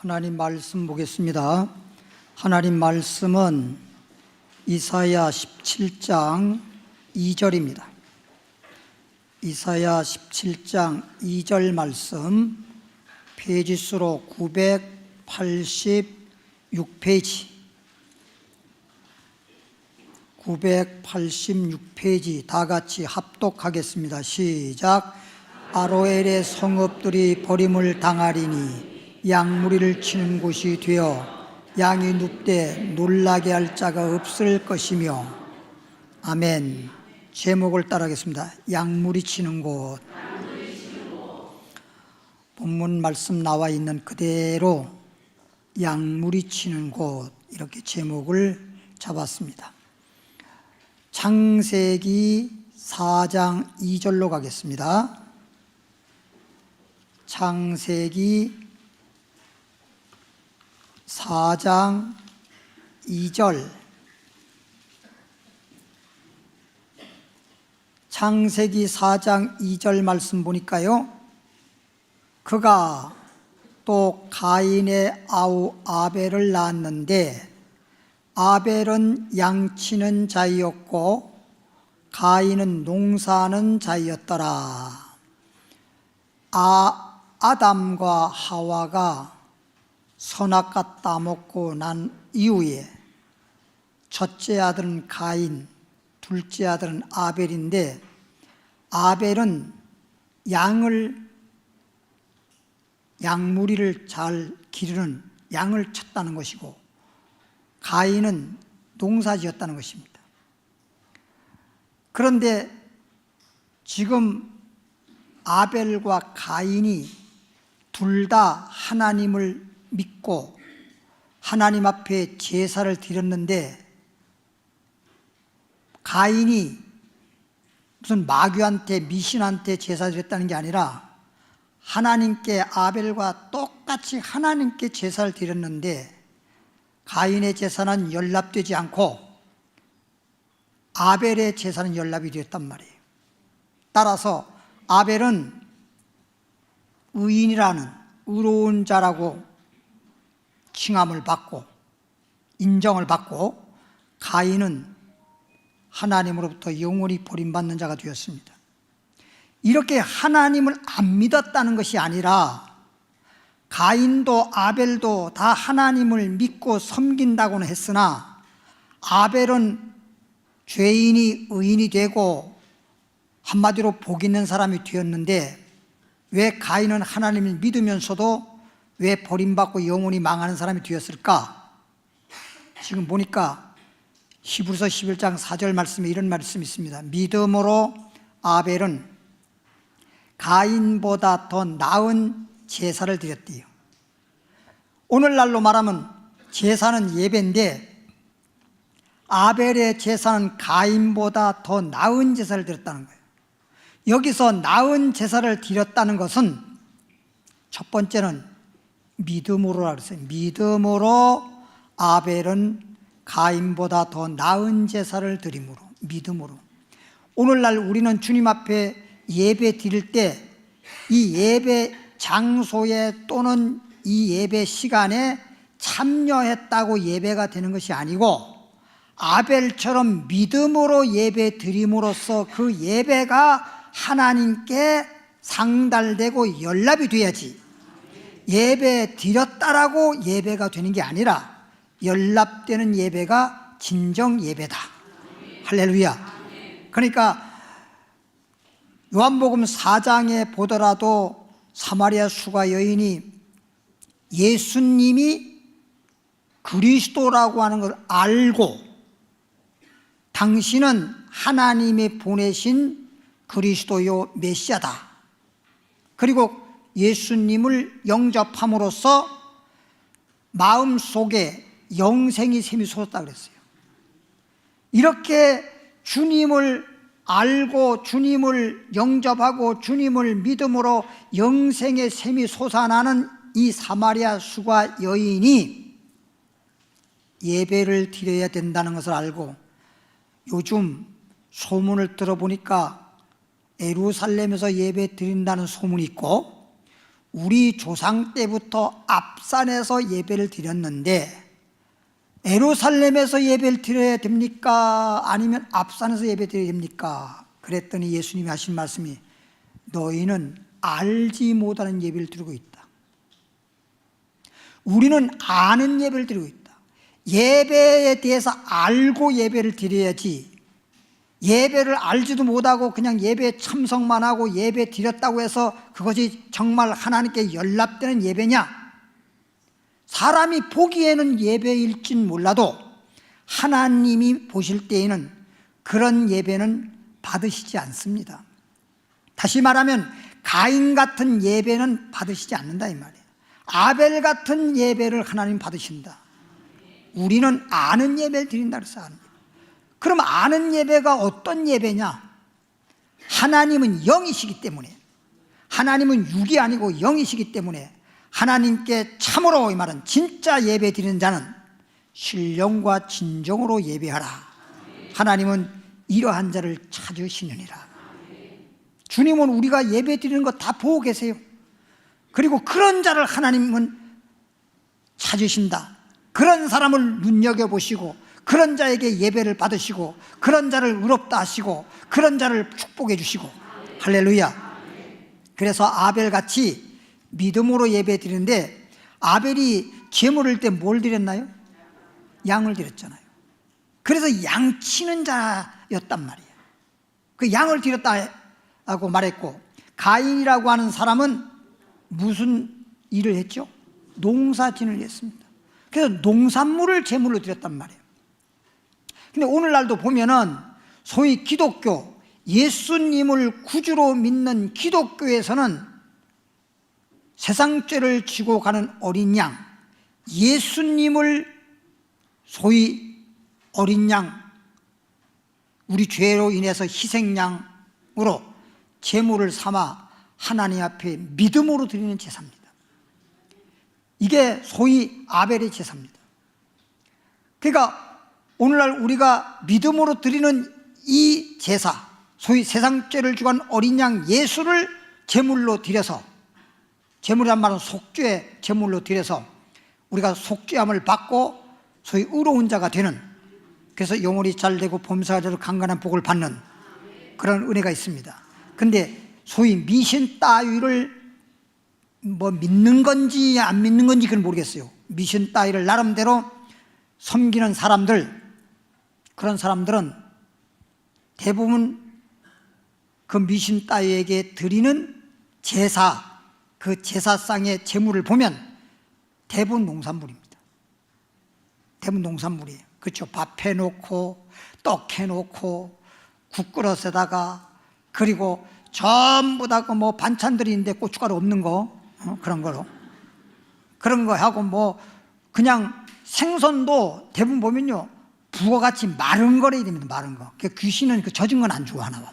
하나님 말씀 보겠습니다. 하나님 말씀은 이사야 17장 2절입니다. 이사야 17장 2절 말씀, 페이지수로 986페이지 986페이지 다 같이 합독하겠습니다. 시작. 아로엘의 성읍들이 버림을 당하리니 양무리를 치는 곳이 되어 양이 눕되 놀라게 할 자가 없을 것이며. 아멘. 제목을 따라하겠습니다. 양무리 치는 곳. 본문 말씀 나와 있는 그대로 양무리 치는 곳, 이렇게 제목을 잡았습니다. 창세기 4장 2절로 가겠습니다. 창세기 4장 2절. 창세기 4장 2절 말씀 보니까요, 그가 또 가인의 아우 아벨을 낳았는데 아벨은 양치는 자이었고 가인은 농사하는 자이었더라. 아담과 하와가 선악과 따먹고 난 이후에 첫째 아들은 가인, 둘째 아들은 아벨인데, 아벨은 양무리를 잘 기르는 양을 쳤다는 것이고, 가인은 농사지었다는 것입니다. 그런데 지금 아벨과 가인이 둘 다 하나님을 믿고 하나님 앞에 제사를 드렸는데, 가인이 무슨 마귀한테 미신한테 제사 드렸다는 게 아니라 하나님께, 아벨과 똑같이 하나님께 제사를 드렸는데 가인의 제사는 연락되지 않고 아벨의 제사는 연락이 되었단 말이에요. 따라서 아벨은 의인이라는, 의로운 자라고 칭함을 받고 인정을 받고, 가인은 하나님으로부터 영원히 버림받는 자가 되었습니다. 이렇게 하나님을 안 믿었다는 것이 아니라 가인도 아벨도 다 하나님을 믿고 섬긴다고는 했으나 아벨은 죄인이 의인이 되고 한마디로 복 있는 사람이 되었는데, 왜 가인은 하나님을 믿으면서도 왜 버림받고 영원히 망하는 사람이 되었을까? 지금 보니까 히브리서 11장 4절 말씀에 이런 말씀이 있습니다. 믿음으로 아벨은 가인보다 더 나은 제사를 드렸대요. 오늘날로 말하면 제사는 예배인데 아벨의 제사는 가인보다 더 나은 제사를 드렸다는 거예요. 여기서 나은 제사를 드렸다는 것은 첫 번째는 믿음으로라 그랬어요. 믿음으로 아벨은 가인보다 더 나은 제사를 드림으로, 믿음으로. 오늘날 우리는 주님 앞에 예배 드릴 때 이 예배 장소에 또는 이 예배 시간에 참여했다고 예배가 되는 것이 아니고, 아벨처럼 믿음으로 예배 드림으로써 그 예배가 하나님께 상달되고 연락이 돼야지, 예배 드렸다라고 예배가 되는 게 아니라 연락되는 예배가 진정 예배다. 할렐루야. 그러니까 요한복음 4장에 보더라도 사마리아 수가 여인이 예수님이 그리스도라고 하는 걸 알고, 당신은 하나님이 보내신 그리스도요 메시아다, 그리고 예수님을 영접함으로써 마음속에 영생이 샘이 솟았다 그랬어요. 이렇게 주님을 알고 주님을 영접하고 주님을 믿음으로 영생의 샘이 솟아나는 이 사마리아 수가 여인이 예배를 드려야 된다는 것을 알고, 요즘 소문을 들어보니까 예루살렘에서 예배 드린다는 소문이 있고, 우리 조상 때부터 앞산에서 예배를 드렸는데 예루살렘에서 예배를 드려야 됩니까? 아니면 앞산에서 예배 드려야 됩니까? 그랬더니 예수님이 하신 말씀이 너희는 알지 못하는 예배를 드리고 있다. 우리는 아는 예배를 드리고 있다. 예배에 대해서 알고 예배를 드려야지, 예배를 알지도 못하고 그냥 예배에 참석만 하고 예배 드렸다고 해서 그것이 정말 하나님께 연락되는 예배냐? 사람이 보기에는 예배일진 몰라도 하나님이 보실 때에는 그런 예배는 받으시지 않습니다. 다시 말하면 가인 같은 예배는 받으시지 않는다 이 말이에요. 아벨 같은 예배를 하나님 받으신다. 우리는 아는 예배를 드린다 그래서 아는 예배. 그럼 아는 예배가 어떤 예배냐? 하나님은 영이시기 때문에, 하나님은 육이 아니고 영이시기 때문에 하나님께 참으로 이 말은 진짜 예배 드리는 자는 신령과 진정으로 예배하라. 하나님은 이러한 자를 찾으시느니라. 주님은 우리가 예배 드리는 거 다 보고 계세요. 그리고 그런 자를 하나님은 찾으신다. 그런 사람을 눈여겨보시고 그런 자에게 예배를 받으시고 그런 자를 의롭다 하시고 그런 자를 축복해 주시고. 할렐루야. 그래서 아벨같이 믿음으로 예배 드리는데, 아벨이 제물을 때 뭘 드렸나요? 양을 드렸잖아요. 그래서 양치는 자였단 말이에요. 그 양을 드렸다고 말했고, 가인이라고 하는 사람은 무슨 일을 했죠? 농사짓을 했습니다. 그래서 농산물을 제물로 드렸단 말이에요. 근데 오늘날도 보면은 소위 기독교, 예수님을 구주로 믿는 기독교에서는 세상죄를 지고 가는 어린 양, 예수님을 소위 어린 양, 우리 죄로 인해서 희생양으로 제물을 삼아 하나님 앞에 믿음으로 드리는 제사입니다. 이게 소위 아벨의 제사입니다. 그러니까 오늘날 우리가 믿음으로 드리는 이 제사, 소위 세상죄를 지고 간 어린 양 예수를 제물로 드려서, 제물이란 말은 속죄 제물로 드려서 우리가 속죄함을 받고 소위 의로운 자가 되는, 그래서 영혼이 잘되고 범사가 되고 강건한 복을 받는 그런 은혜가 있습니다. 근데 소위 미신 따위를 뭐 믿는 건지 안 믿는 건지 그건 모르겠어요. 미신 따위를 나름대로 섬기는 사람들, 그런 사람들은 대부분 그 미신 따위에게 드리는 제사, 그 제사상의 제물을 보면 대부분 농산물입니다. 대부분 농산물이에요. 그렇죠? 밥 해놓고 떡 해놓고 국 그릇에다가, 그리고 전부 다 그 뭐 반찬들이 있는데 고춧가루 없는 거, 그런 거로, 그런 거 하고, 뭐 그냥 생선도 대부분 보면요 북어같이 마른 거래 됩니다. 마른 거. 귀신은 그 젖은 건 안 주고 하나 봐.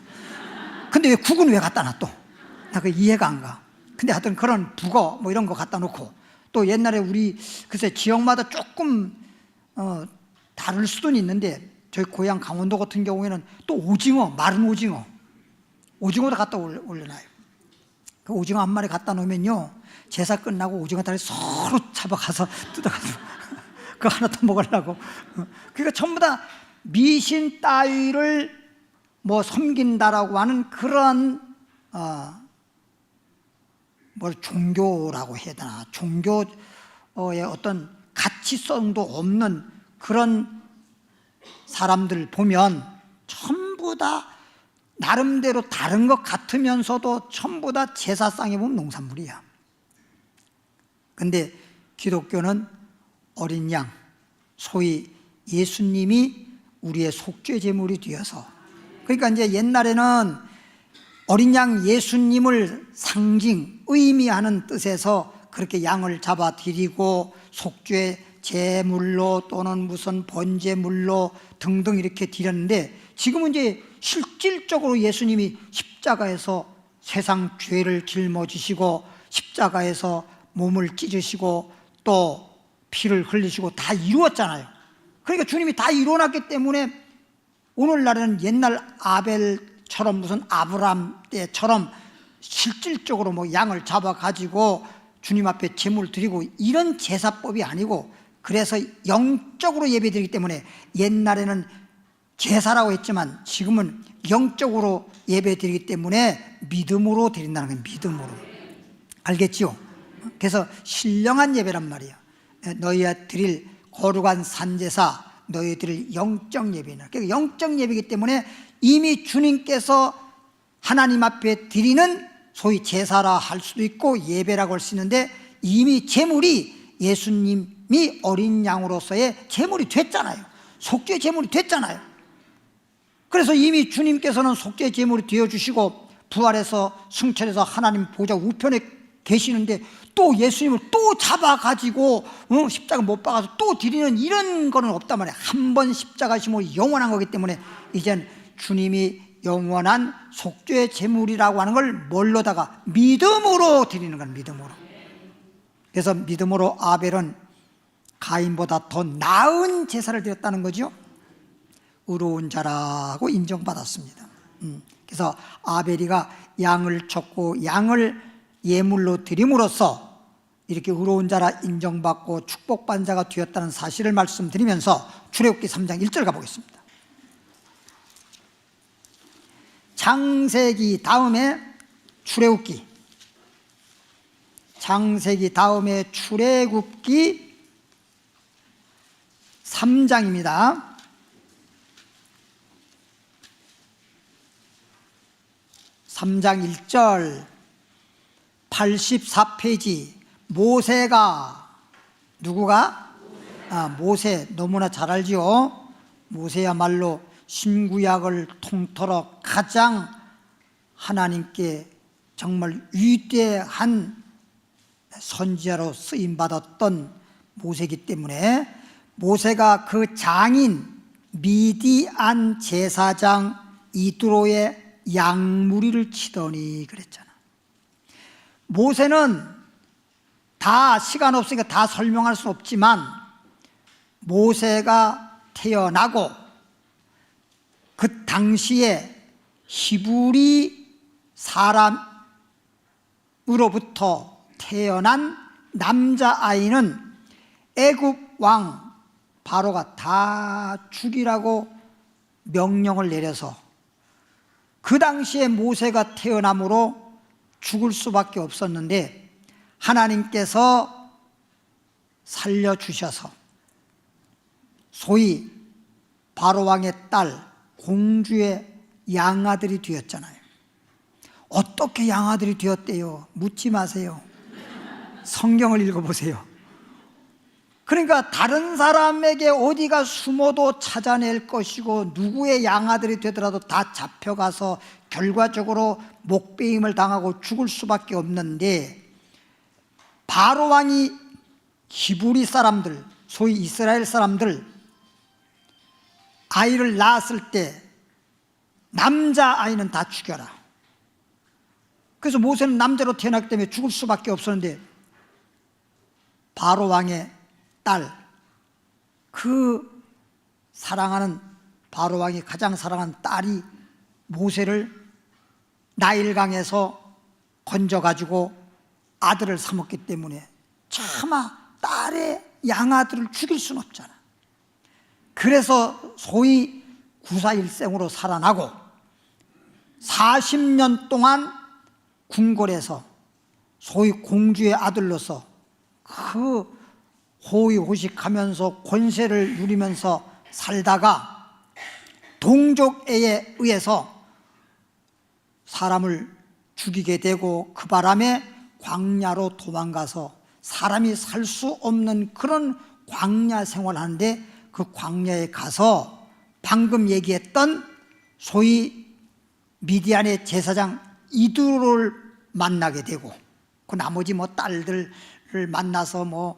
근데 왜 국은 왜 갖다 놔 또? 나 그 이해가 안 가. 근데 하여튼 그런 북어 뭐 이런 거 갖다 놓고, 또 옛날에 우리 글쎄 지역마다 조금 다를 수도 있는데, 저희 고향 강원도 같은 경우에는 또 오징어, 마른 오징어도 갖다 올려놔요. 그 오징어 한 마리 갖다 놓으면요 제사 끝나고 오징어 다리 서로 잡아가서 뜯어가지고 그거 하나 더 먹으려고. 그러니까 전부 다 미신 따위를 뭐 섬긴다라고 하는 그런 뭘 종교라고 해야 되나, 종교의 어떤 가치성도 없는 그런 사람들 보면 전부 다 나름대로 다른 것 같으면서도 전부 다 제사상에 보면 농산물이야. 근데 기독교는 어린 양, 소위 예수님이 우리의 속죄 제물이 되어서, 그러니까 이제 옛날에는 어린 양 예수님을 상징, 의미하는 뜻에서 그렇게 양을 잡아 드리고 속죄 제물로 또는 무슨 번제물로 등등 이렇게 드렸는데, 지금은 이제 실질적으로 예수님이 십자가에서 세상 죄를 짊어지시고 십자가에서 몸을 찢으시고 또 피를 흘리시고 다 이루었잖아요. 그러니까 주님이 다 이루어놨기 때문에 오늘날에는 옛날 아벨처럼 무슨 아브라함 때처럼 실질적으로 뭐 양을 잡아 가지고 주님 앞에 제물 드리고 이런 제사법이 아니고, 그래서 영적으로 예배드리기 때문에 옛날에는 제사라고 했지만 지금은 영적으로 예배드리기 때문에 믿음으로 드린다는 거예요. 믿음으로. 알겠죠? 그래서 신령한 예배란 말이야. 너희가 드릴 거룩한 산제사, 너희 드릴 영적 예배나. 그러니까 영적 예배이기 때문에 이미 주님께서 하나님 앞에 드리는 소위 제사라 할 수도 있고 예배라고 할 수 있는데, 이미 제물이 예수님이 어린 양으로서의 제물이 됐잖아요. 속죄 제물이 됐잖아요. 그래서 이미 주님께서는 속죄 제물이 되어주시고 부활해서 승천해서 하나님 보좌 우편에 계시는데, 또 예수님을 또 잡아가지고 십자가 못 박아서 또 드리는 이런 거는 없단 말이에요. 한 번 십자가 심으로 영원한 거기 때문에 이젠 주님이 영원한 속죄 제물이라고 하는 걸 뭘로다가 믿음으로 드리는 건 믿음으로. 그래서 믿음으로 아벨은 가인보다 더 나은 제사를 드렸다는 거죠. 의로운 자라고 인정받았습니다. 그래서 아벨이가 양을 쳤고 양을 예물로 드림으로써 이렇게 의로운 자라 인정받고 축복받은 자가 되었다는 사실을 말씀드리면서 출애굽기 3장 1절 가보겠습니다. 창세기 다음에 출애굽기, 창세기 다음에 출애굽기 3장입니다. (3장 1절) 84페이지. 모세가, 누구가? 모세, 너무나 잘 알지요. 모세야말로 신구약을 통틀어 가장 하나님께 정말 위대한 선지자로 쓰임받았던 모세이기 때문에, 모세가 그 장인 미디안 제사장 이드로의 양무리를 치더니 그랬잖아. 모세는 다 시간 없으니까 다 설명할 수 없지만, 모세가 태어나고 그 당시에 히브리 사람으로부터 태어난 남자아이는 애굽 왕 바로가 다 죽이라고 명령을 내려서 그 당시에 모세가 태어남으로 죽을 수밖에 없었는데, 하나님께서 살려주셔서 소위 바로왕의 딸 공주의 양아들이 되었잖아요. 어떻게 양아들이 되었대요? 묻지 마세요. 성경을 읽어보세요. 그러니까 다른 사람에게 어디가 숨어도 찾아낼 것이고, 누구의 양아들이 되더라도 다 잡혀가서 결과적으로 목베임을 당하고 죽을 수밖에 없는데, 바로왕이 히브리 사람들, 소위 이스라엘 사람들 아이를 낳았을 때 남자아이는 다 죽여라. 그래서 모세는 남자로 태어났기 때문에 죽을 수밖에 없었는데, 바로왕의 딸, 그 사랑하는, 바로왕이 가장 사랑하는 딸이 모세를 나일강에서 건져가지고 아들을 삼았기 때문에 차마 딸의 양아들을 죽일 수는 없잖아. 그래서 소위 구사일생으로 살아나고 40년 동안 궁궐에서 소위 공주의 아들로서 그 호의호식하면서 권세를 누리면서 살다가 동족애에 의해서 사람을 죽이게 되고, 그 바람에 광야로 도망가서 사람이 살 수 없는 그런 광야 생활을 하는데, 그 광야에 가서 방금 얘기했던 소위 미디안의 제사장 이드로를 만나게 되고, 그 나머지 뭐 딸들을 만나서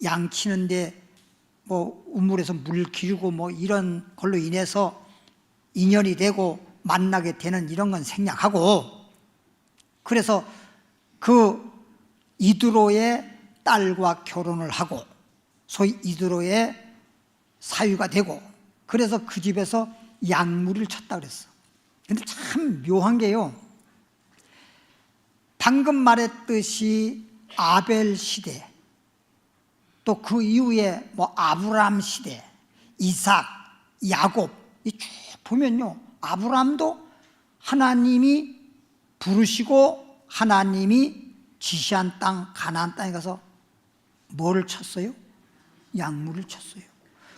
양 치는데 우물에서 물 기르고 이런 걸로 인해서 인연이 되고 만나게 되는 이런 건 생략하고, 그래서 그 이드로의 딸과 결혼을 하고 소위 이드로의 사위가 되고, 그래서 그 집에서 양무리를 쳤다 그랬어. 근데 참 묘한 게요, 방금 말했듯이 아벨 시대, 또 그 이후에 뭐 아브라함 시대, 이삭, 야곱, 이 쭉 보면요, 아브라함도 하나님이 부르시고 하나님이 지시한 땅 가나안 땅에 가서 뭐를 쳤어요? 양물을 쳤어요.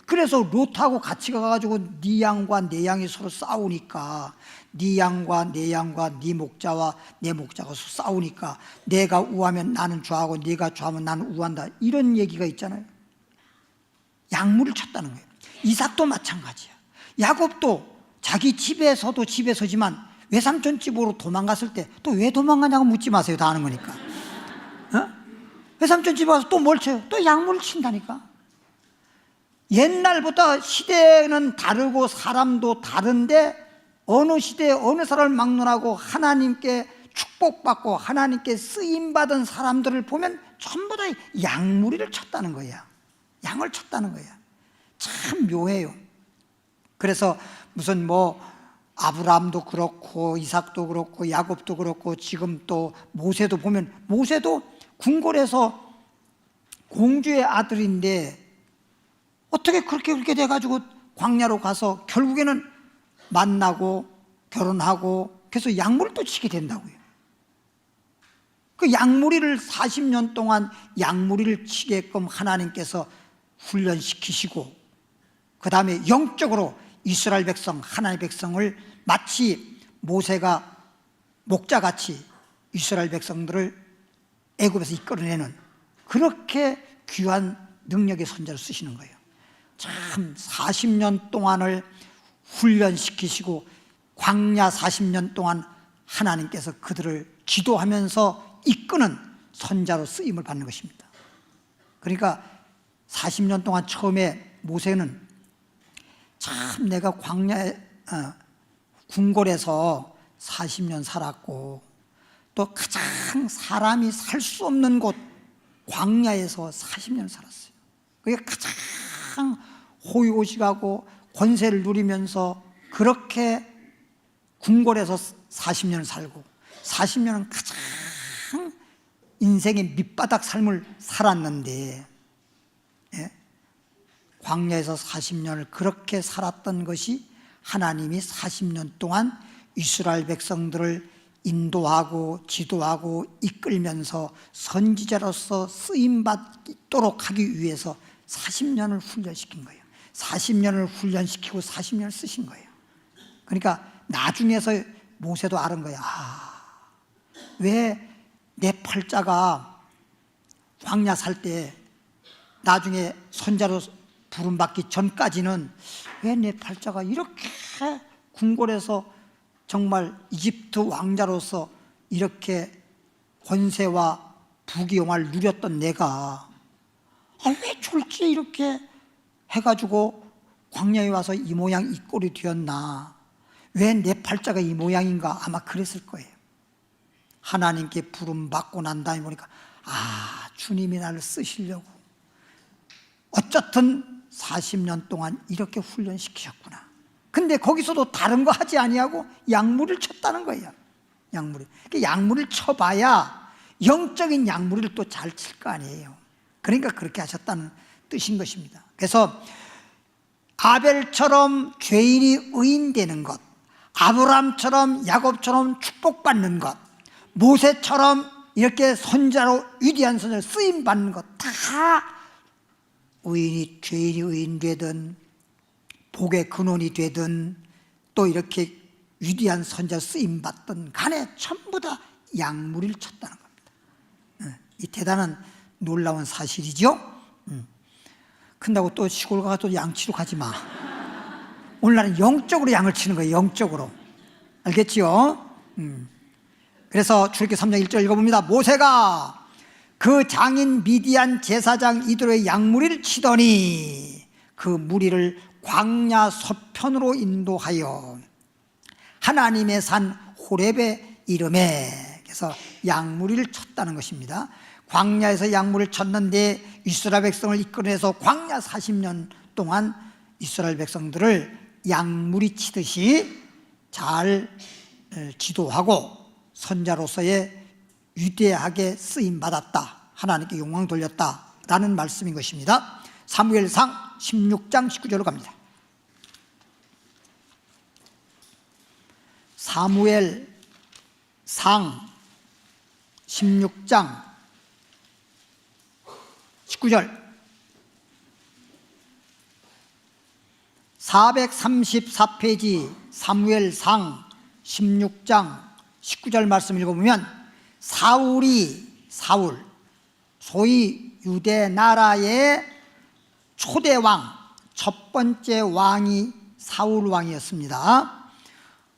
그래서 롯하고 같이 가가지고 네 양과 내 양이 서로 싸우니까, 네 양과 내 양과 네 목자와 내 목자가 싸우니까 내가 우하면 나는 좌하고 네가 좌하면 나는 우한다, 이런 얘기가 있잖아요. 양물을 쳤다는 거예요. 이삭도 마찬가지야. 야곱도 자기 집에서도 집에서지만 외삼촌 집으로 도망갔을 때 또 왜 도망가냐고 묻지 마세요. 다 아는 거니까. 어? 외삼촌 집에 와서 또 뭘 쳐요? 또 양물을 친다니까. 옛날보다 시대는 다르고 사람도 다른데 어느 시대에 어느 사람을 막론하고 하나님께 축복받고 하나님께 쓰임받은 사람들을 보면 전부 다 양무리를 쳤다는 거야. 양을 쳤다는 거야. 참 묘해요. 그래서 무슨 뭐 아브라함도 그렇고 이삭도 그렇고 야곱도 그렇고 지금 또 모세도 보면, 모세도 궁궐에서 공주의 아들인데 어떻게 그렇게 돼가지고 광야로 가서 결국에는 만나고 결혼하고 그래서 양무리를 또 치게 된다고요. 그 양무리를 40년 동안 양무리를 치게끔 하나님께서 훈련시키시고, 그 다음에 영적으로 이스라엘 백성, 하나님의 백성을 마치 모세가 목자같이 이스라엘 백성들을 애굽에서 이끌어내는 그렇게 귀한 능력의 선자를 쓰시는 거예요. 참 40년 동안을 훈련시키시고 광야 40년 동안 하나님께서 그들을 지도하면서 이끄는 선자로 쓰임을 받는 것입니다. 그러니까 40년 동안 처음에 모세는 참 내가 광야에 궁궐에서 40년 살았고 또 가장 사람이 살 수 없는 곳 광야에서 40년 살았어요. 그게 가장 호의호식하고 권세를 누리면서 그렇게 궁궐에서 40년을 살고 40년은 가장 인생의 밑바닥 삶을 살았는데, 예? 광야에서 40년을 그렇게 살았던 것이 하나님이 40년 동안 이스라엘 백성들을 인도하고 지도하고 이끌면서 선지자로서 쓰임받도록 하기 위해서 40년을 훈련시킨 거예요. 40년을 훈련시키고 40년을 쓰신 거예요. 그러니까 나중에서 모세도 알은 거야. 왜 내 팔자가 광야 살 때 나중에 선자로 부름받기 전까지는 왜 내 팔자가 이렇게 궁궐에서 정말 이집트 왕자로서 이렇게 권세와 부귀영화를 누렸던 내가 왜 졸지에 이렇게 해가지고 광야에 와서 이 모양 이 꼴이 되었나, 왜 내 팔자가 이 모양인가, 아마 그랬을 거예요. 하나님께 부름받고 난 다음에 보니까 주님이 나를 쓰시려고 어쨌든 40년 동안 이렇게 훈련시키셨구나. 근데 거기서도 다른 거 하지 아니하고 양무리를 쳤다는 거예요. 양무리를 쳐봐야 영적인 양무리를 또 잘 칠 거 아니에요. 그러니까 그렇게 하셨다는 뜻인 것입니다. 그래서 아벨처럼 죄인이 의인되는 것, 아브라함처럼 야곱처럼 축복받는 것, 모세처럼 이렇게 선자로 위대한 선자로 쓰임받는 것, 다 죄인이 의인 되든 복의 근원이 되든 또 이렇게 위대한 선자 쓰임받던 간에 전부 다 양무리를 쳤다는 겁니다. 이 대단한 놀라운 사실이죠. 근다고 또 시골 가서 또 양치러 가지 마. 오늘날은 영적으로 양을 치는 거예요. 영적으로. 알겠지요? 그래서 출애굽기 3장 1절 읽어봅니다. 모세가 그 장인 미디안 제사장 이들의 양무리를 치더니 그 무리를 광야 서편으로 인도하여 하나님의 산 호렙에 이르매. 그래서 양무리를 쳤다는 것입니다. 광야에서 양무리를 쳤는데 이스라엘 백성을 이끌어내서 광야 40년 동안 이스라엘 백성들을 양무리 치듯이 잘 지도하고 선자로서의 위대하게 쓰임받았다. 하나님께 영광 돌렸다라는 말씀인 것입니다. 사무엘상 16장 19절로 갑니다. 사무엘상 16장 19절 434페이지 사무엘상 16장 19절 말씀 읽어보면 사울, 소위 유대 나라의 초대왕, 첫 번째 왕이 사울 왕이었습니다.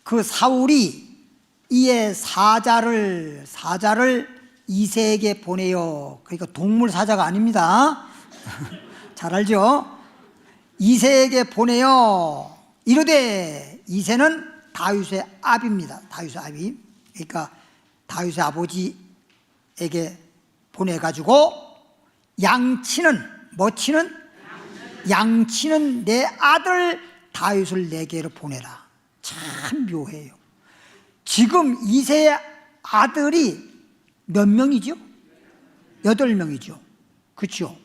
그 사울이 이에 사자를 이새에게 보내요. 그러니까 동물 사자가 아닙니다. 잘 알죠? 이새에게 보내요. 이르되, 이새는 다윗의 아비입니다. 다윗의 아비. 그러니까 다윗의 아버지에게 보내가지고 양치는 내 아들 다윗을 내게로 보내라. 참 묘해요. 지금 이새의 아들이 몇 명이죠? 8명이죠. 그렇죠?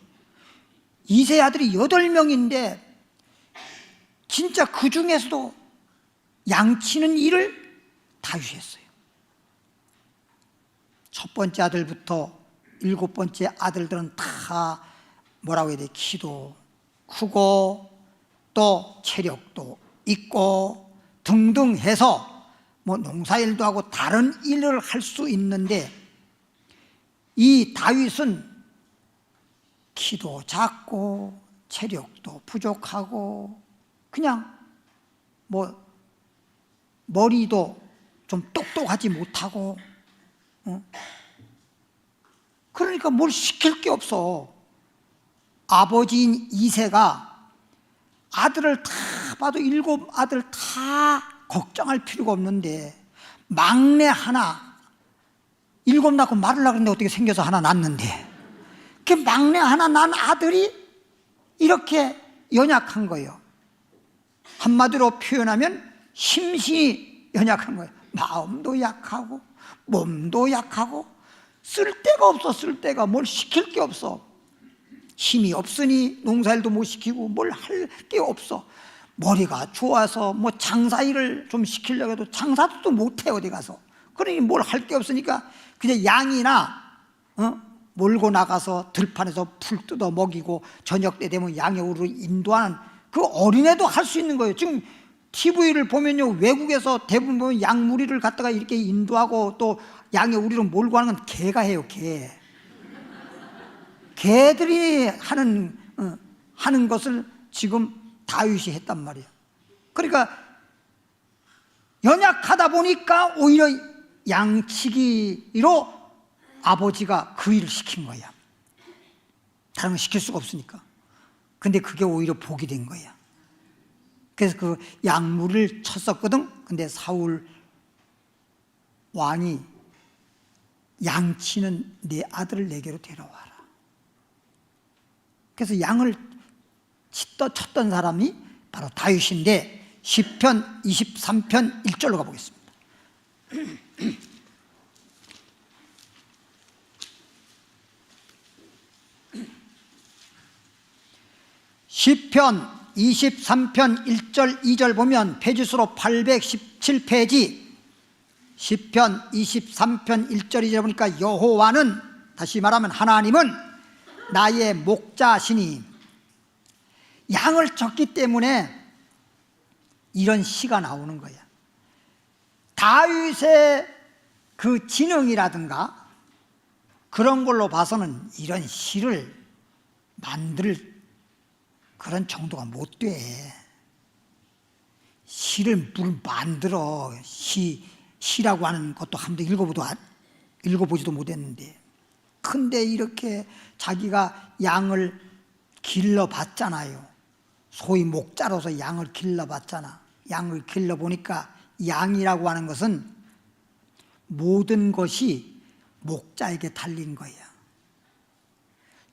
이새의 아들이 8명인데 진짜 그 중에서도 양치는 일을 다윗이 했어요. 첫 번째 아들부터 7번째 아들들은 다 뭐라고 해야 돼? 키도 크고 또 체력도 있고 등등 해서 뭐 농사일도 하고 다른 일을 할 수 있는데 이 다윗은 키도 작고 체력도 부족하고 그냥 뭐 머리도 좀 똑똑하지 못하고 그러니까 뭘 시킬 게 없어. 아버지인 이새가 아들을 다 봐도 7 아들 다 걱정할 필요가 없는데 막내 하나 7 낳고 말을 하는데 어떻게 생겨서 하나 낳는데 그 막내 하나 낳은 아들이 이렇게 연약한 거예요. 한마디로 표현하면 심신이 연약한 거예요. 마음도 약하고 몸도 약하고 쓸데가 없어. 쓸데가 뭘 시킬 게 없어. 힘이 없으니 농사일도 못 시키고 뭘 할 게 없어. 머리가 좋아서 뭐 장사일을 좀 시키려고 해도 장사도 또 못해 어디 가서. 그러니 뭘 할 게 없으니까 그냥 양이나 몰고 나가서 들판에서 풀 뜯어 먹이고 저녁 때 되면 양의 우리로 인도하는 그 어린애도 할 수 있는 거예요. 지금 TV를 보면요, 외국에서 대부분 보면 양무리를 갖다가 이렇게 인도하고 또 양의 우리로 몰고 하는 건 개가 해요. 개들이 하는 것을 지금 다윗이 했단 말이에요. 그러니까 연약하다 보니까 오히려 양치기로 아버지가 그 일을 시킨 거야. 다른 건 시킬 수가 없으니까. 근데 그게 오히려 복이 된 거야. 그래서 그 양무를 쳤었거든. 근데 사울 왕이 양치는 내 아들을 내게로 데려와라. 그래서 양을 쳤던 사람이 바로 다윗인데 시편 23편 1절로 가보겠습니다. 시편 23편 1절 2절 보면 페이지수로 817페이지 시편 23편 1절 2절 보니까 여호와는, 다시 말하면 하나님은 나의 목자시니, 양을 쳤기 때문에 이런 시가 나오는 거야. 다윗의 그 지능이라든가 그런 걸로 봐서는 이런 시를 만들 그런 정도가 못 돼. 시를 뭘 만들어. 시라고 하는 것도 한 번도 읽어보지도 못했는데. 근데 이렇게 자기가 양을 길러봤잖아요. 소위 목자로서 양을 길러봤잖아. 양을 길러보니까 양이라고 하는 것은 모든 것이 목자에게 달린 거야.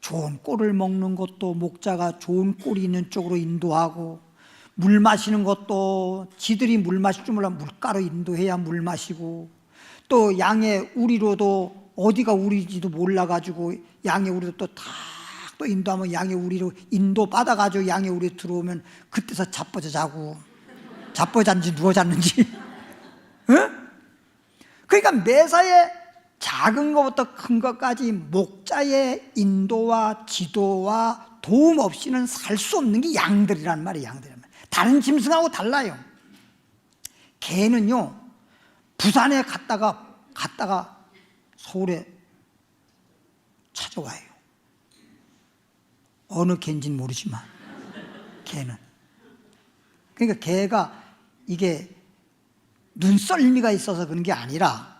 좋은 꼴을 먹는 것도 목자가 좋은 꼴이 있는 쪽으로 인도하고, 물 마시는 것도 지들이 물 마실 줄 몰라 물가로 인도해야 물 마시고, 또 양의 우리로도 어디가 우리지도 몰라가지고 양의 우리도 또 다 또 인도하면 양의 우리로 인도 받아가지고 양의 우리 들어오면 그때서 자빠져 자고 자빠져 잤는지 누워 잤는지 응? 그러니까 매사에 작은 것부터 큰 것까지 목자의 인도와 지도와 도움 없이는 살 수 없는 게 양들이란 말이에요. 양들이란 말이에요. 다른 짐승하고 달라요. 개는요 부산에 갔다가 서울에 찾아와요. 어느 개인지는 모르지만 개는. 그러니까 개가 이게 눈썰미가 있어서 그런 게 아니라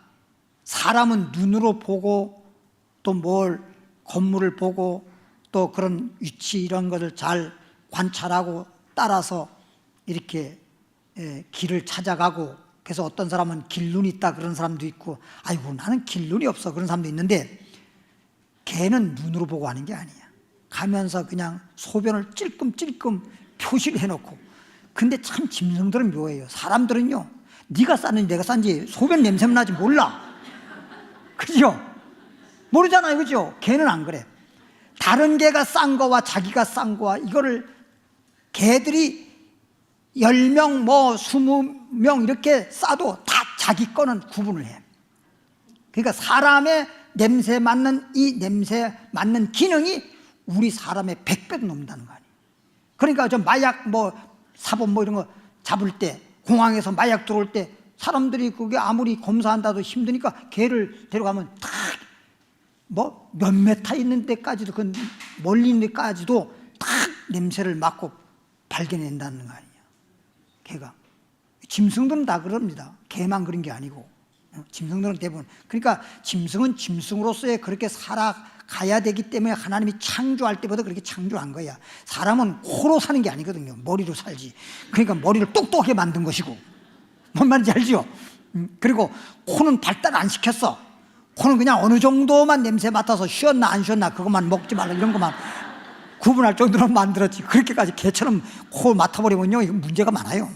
사람은 눈으로 보고 또 뭘 건물을 보고 또 그런 위치 이런 것을 잘 관찰하고 따라서 이렇게 길을 찾아가고, 그래서 어떤 사람은 길눈이 있다 그런 사람도 있고, 아이고 나는 길눈이 없어 그런 사람도 있는데, 개는 눈으로 보고 하는 게 아니야. 가면서 그냥 소변을 찔끔찔끔 표시를 해놓고. 근데 참 짐승들은 묘해요. 사람들은요 네가 쌌는지 내가 쌌는지 소변 냄새만 나지 몰라. 그죠? 모르잖아요. 그죠? 개는 안 그래. 다른 개가 싼 거와 자기가 싼 거와 이거를 개들이 10명 뭐 20명 이렇게 싸도 다 자기 거는 구분을 해. 그러니까 사람의 냄새 맡는 이 냄새 맡는 기능이 우리 사람의 100배도 넘는다는 거 아니에요. 그러니까 저 마약 뭐 사범 뭐 이런 거 잡을 때, 공항에서 마약 들어올 때 사람들이 그게 아무리 검사한다도 힘드니까 개를 데려가면 딱 뭐 몇 메타 있는 데까지도, 그 멀리 있는 데까지도 딱 냄새를 맡고 발견낸다는 거 아니에요. 개가. 짐승들은 다 그럽니다. 개만 그런 게 아니고 짐승들은 대부분. 그러니까 짐승은 짐승으로서의 그렇게 살아가야 되기 때문에 하나님이 창조할 때보다 그렇게 창조한 거야. 사람은 코로 사는 게 아니거든요. 머리로 살지. 그러니까 머리를 똑똑하게 만든 것이고. 뭔 말인지 알죠? 그리고 코는 발달 안 시켰어. 코는 그냥 어느 정도만 냄새 맡아서 쉬었나 안 쉬었나 그것만 먹지 말라 이런 것만 구분할 정도로 만들었지. 그렇게까지 개처럼 코 맡아버리면요 이거 문제가 많아요.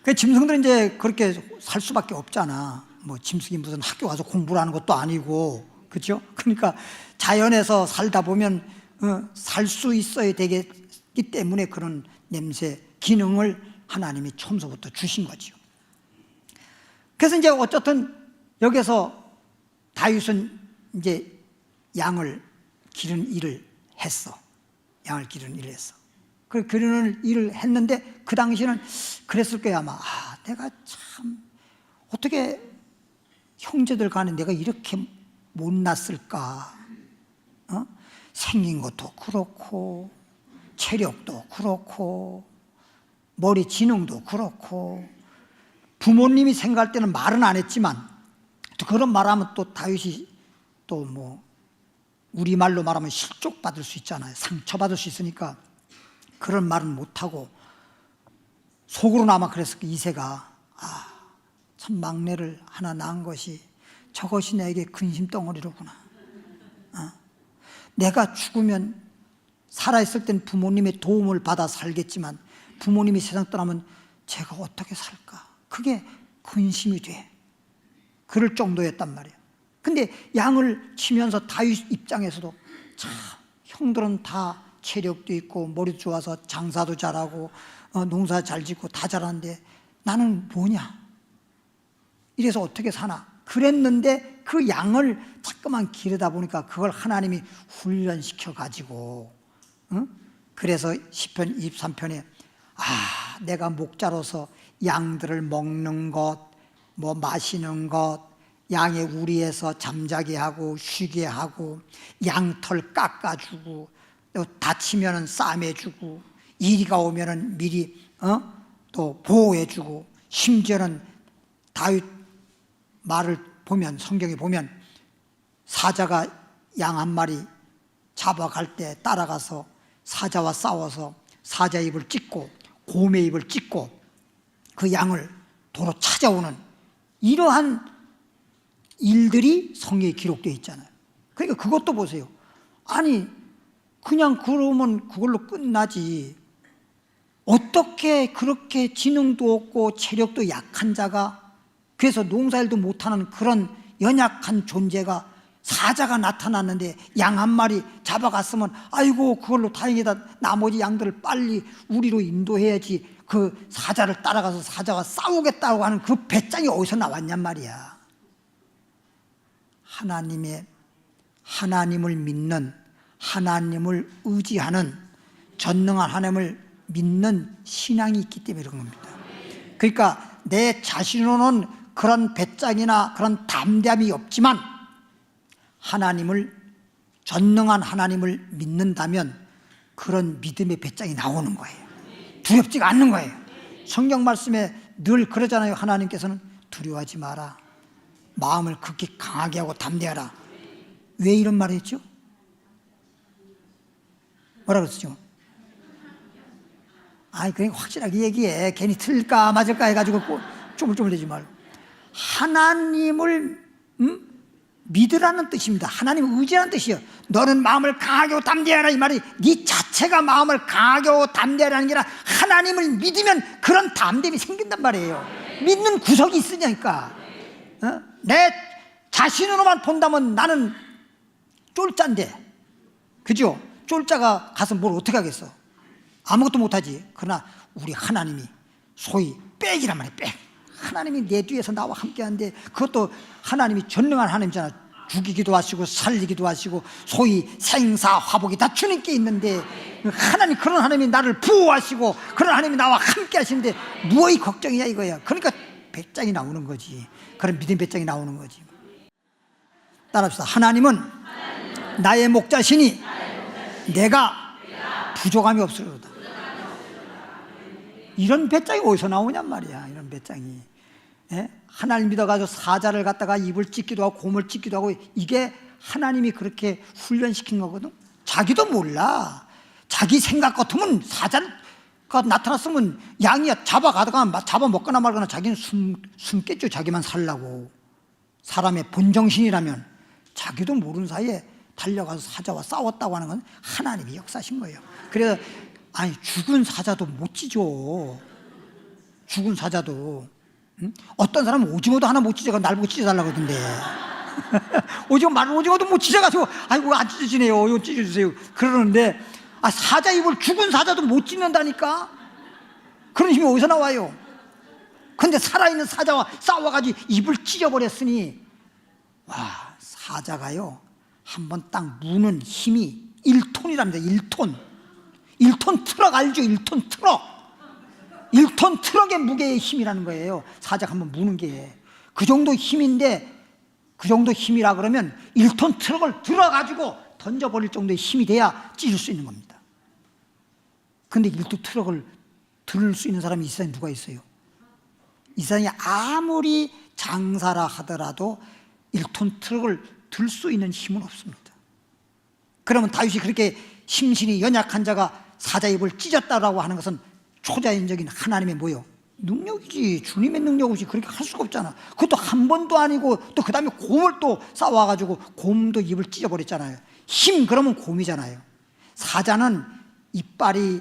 그 짐승들은 이제 그렇게 살 수밖에 없잖아. 뭐 짐승이 무슨 학교 가서 공부를 하는 것도 아니고, 그렇죠? 그러니까 자연에서 살다 보면 살 수 있어야 되기 때문에 그런 냄새 기능을 하나님이 처음부터 주신 거죠. 그래서 이제 어쨌든 여기서 다윗은 이제 양을 기르는 일을 했어. 양을 기르는 일을 했어. 그 기르는 일을 했는데 그 당시에는 그랬을 거야 아마. 아, 내가 참 어떻게 형제들 간에 내가 이렇게 못났을까? 생긴 것도 그렇고 체력도 그렇고 머리 지능도 그렇고. 부모님이 생각할 때는 말은 안 했지만 또 그런 말하면 또 다윗이 또 뭐 우리말로 말하면 실족받을 수 있잖아요. 상처받을 수 있으니까 그런 말은 못하고 속으로는 아마 그랬을 거예요. 이새가 참 막내를 하나 낳은 것이 저것이 내게 근심덩어리로구나. 내가 죽으면 살아있을 땐 부모님의 도움을 받아 살겠지만 부모님이 세상 떠나면 제가 어떻게 살까? 그게 근심이 돼. 그럴 정도였단 말이에요. 근데 양을 치면서 다윗 입장에서도 참 형들은 다 체력도 있고 머리도 좋아서 장사도 잘하고 농사 잘 짓고 다 잘하는데 나는 뭐냐? 이래서 어떻게 사나? 그랬는데 그 양을 자꾸만 기르다 보니까 그걸 하나님이 훈련시켜 가지고 그래서 시편 23편에 내가 목자로서 양들을 먹는 것, 뭐 마시는 것, 양의 우리에서 잠자게 하고 쉬게 하고 양털 깎아주고 또 다치면은 싸매주고 이리가 오면은 미리 또 보호해주고, 심지어는 다윗 말을 보면 성경에 보면 사자가 양 한 마리 잡아갈 때 따라가서 사자와 싸워서 사자 입을 찢고 곰의 입을 찢고 그 양을 도로 찾아오는 이러한 일들이 성경에 기록되어 있잖아요. 그러니까 그것도 보세요. 아니 그냥 그러면 그걸로 끝나지 어떻게 그렇게 지능도 없고 체력도 약한 자가 그래서 농사일도 못하는 그런 연약한 존재가 사자가 나타났는데 양 한 마리 잡아갔으면 아이고 그걸로 다행이다, 나머지 양들을 빨리 우리로 인도해야지, 그 사자를 따라가서 사자가 싸우겠다고 하는 그 배짱이 어디서 나왔냔 말이야. 하나님을 믿는, 하나님을 의지하는, 전능한 하나님을 믿는 신앙이 있기 때문에 그런 겁니다. 그러니까 내 자신으로는 그런 배짱이나 그런 담대함이 없지만 전능한 하나님을 믿는다면 그런 믿음의 배짱이 나오는 거예요. 두렵지가 않는 거예요. 성경 말씀에 늘 그러잖아요. 하나님께서는 두려워하지 마라, 마음을 극히 강하게 하고 담대하라. 왜 이런 말을 했죠? 뭐라 그랬죠? 그냥 확실하게 얘기해. 괜히 틀릴까 맞을까 해가지고 쪼물쪼물대지 말고. 하나님을 믿으라는 뜻입니다. 하나님을 의지하는 뜻이에요. 너는 마음을 강하게 하고 담대하라, 이 말이 네 자체가 마음을 강하게 하고 담대하라는 게 아니라 하나님을 믿으면 그런 담대함이 생긴단 말이에요. 믿는 구석이 있으니까. 내 자신으로만 본다면 나는 쫄자인데, 그죠? 쫄자가 가서 뭘 어떻게 하겠어? 아무것도 못하지. 그러나 우리 하나님이 소위 백이란 말이에요. 백. 하나님이 내 뒤에서 나와 함께하는데, 그것도 하나님이 전능한 하나님이잖아. 죽이기도 하시고 살리기도 하시고 소위 생사화복이 다 주님께 있는데, 하나님, 그런 하나님이 나를 보호하시고 그런 하나님이 나와 함께 하시는데 무엇이 걱정이냐 이거야. 그러니까 배짱이 나오는 거지. 그런 믿음 배짱이 나오는 거지. 따라합시다. 하나님은 나의 목자시니 내가 부족함이 없으리로다. 이런 배짱이 어디서 나오냔 말이야. 이런 배짱이. 하나님 믿어가지고 사자를 갖다가 입을 찢기도 하고 곰을 찢기도 하고, 이게 하나님이 그렇게 훈련시킨 거거든. 자기도 몰라. 자기 생각 같으면 사자가 나타났으면 양이야 잡아가다가 잡아먹거나 말거나 자기는 숨겠죠. 자기만 살라고. 사람의 본정신이라면. 자기도 모르는 사이에 달려가서 사자와 싸웠다고 하는 건 하나님이 역사신 거예요. 그래서 죽은 사자도 못 찢어. 죽은 사자도. 어떤 사람은 오징어도 하나 못 찢어가 날 보고 찢어달라고 그러던데. 오징어도 못 찢어가지고 아이고 안 찢어지네요, 이거 찢어주세요 그러는데, 사자 입을 죽은 사자도 못 찢는다니까. 그런 힘이 어디서 나와요? 근데 살아있는 사자와 싸워가지고 입을 찢어버렸으니, 와, 사자가요 한번 딱 무는 힘이 1톤이랍니다. 1톤 트럭 알죠? 1톤 트럭. 1톤 트럭의 무게의 힘이라는 거예요. 사자가 한번 무는 게. 그 정도 힘인데, 그 정도 힘이라 그러면 1톤 트럭을 들어가지고 던져버릴 정도의 힘이 돼야 찢을 수 있는 겁니다. 근데 1톤 트럭을 들 수 있는 사람이 이 세상에 누가 있어요? 이 세상에 아무리 장사라 하더라도 1톤 트럭을 들 수 있는 힘은 없습니다. 그러면 다윗이 그렇게 심신이 연약한 자가 사자 입을 찢었다라고 하는 것은 초자연적인 하나님의 뭐요? 능력이지. 주님의 능력 없이 그렇게 할 수가 없잖아. 그것도 한 번도 아니고, 또 그 다음에 곰을 또 싸워가지고 곰도 입을 찢어버렸잖아요. 힘 그러면 곰이잖아요. 사자는 이빨이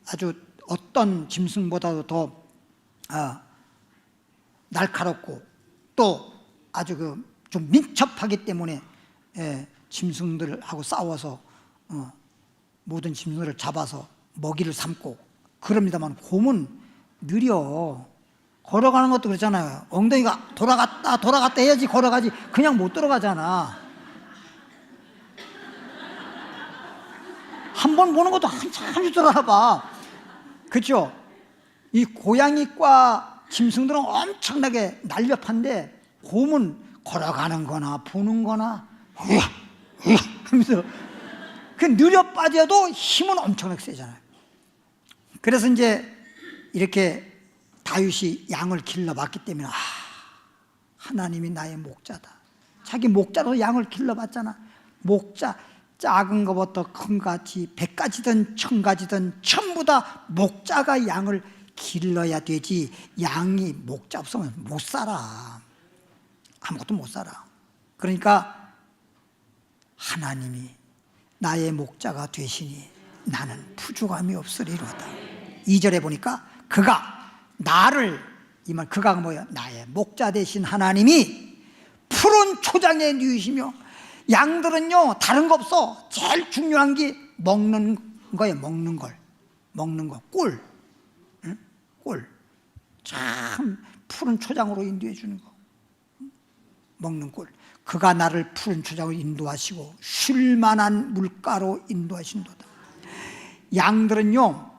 아주 어떤 짐승보다도 더 날카롭고 또 아주 좀 민첩하기 때문에 짐승들하고 싸워서 모든 짐승들을 잡아서 먹이를 삼고 그럽니다만, 곰은 느려. 걸어가는 것도 그렇잖아요. 엉덩이가 돌아갔다 해야지 걸어가지, 그냥 못 들어가잖아. 한 번 보는 것도 한참 돌아봐. 그렇죠? 이 고양이과 짐승들은 엄청나게 날렵한데, 곰은 걸어가는 거나 보는 거나 하면서 느려 빠져도 힘은 엄청나게 세잖아요. 그래서 이제 이렇게 다윗이 양을 길러봤기 때문에, 하나님이 나의 목자다. 자기 목자로 양을 길러봤잖아. 목자, 작은 것부터 큰 가지, 100가지든 1000가지든 전부 다 목자가 양을 길러야 되지, 양이 목자 없으면 못 살아. 아무것도 못 살아. 그러니까 하나님이 나의 목자가 되시니 나는 부족함이 없으리로다. 2절에 보니까 그가 나를 이 말 그가 뭐야? 나의 목자 되신 하나님이 푸른 초장에 누이시며, 양들은요 다른 거 없어. 제일 중요한 게 먹는 거예요. 먹는 거. 꿀. 응? 꿀. 참 푸른 초장으로 인도해 주는 거. 먹는 꿀. 그가 나를 푸른 초장으로 인도하시고 쉴 만한 물가로 인도하신도다. 양들은요,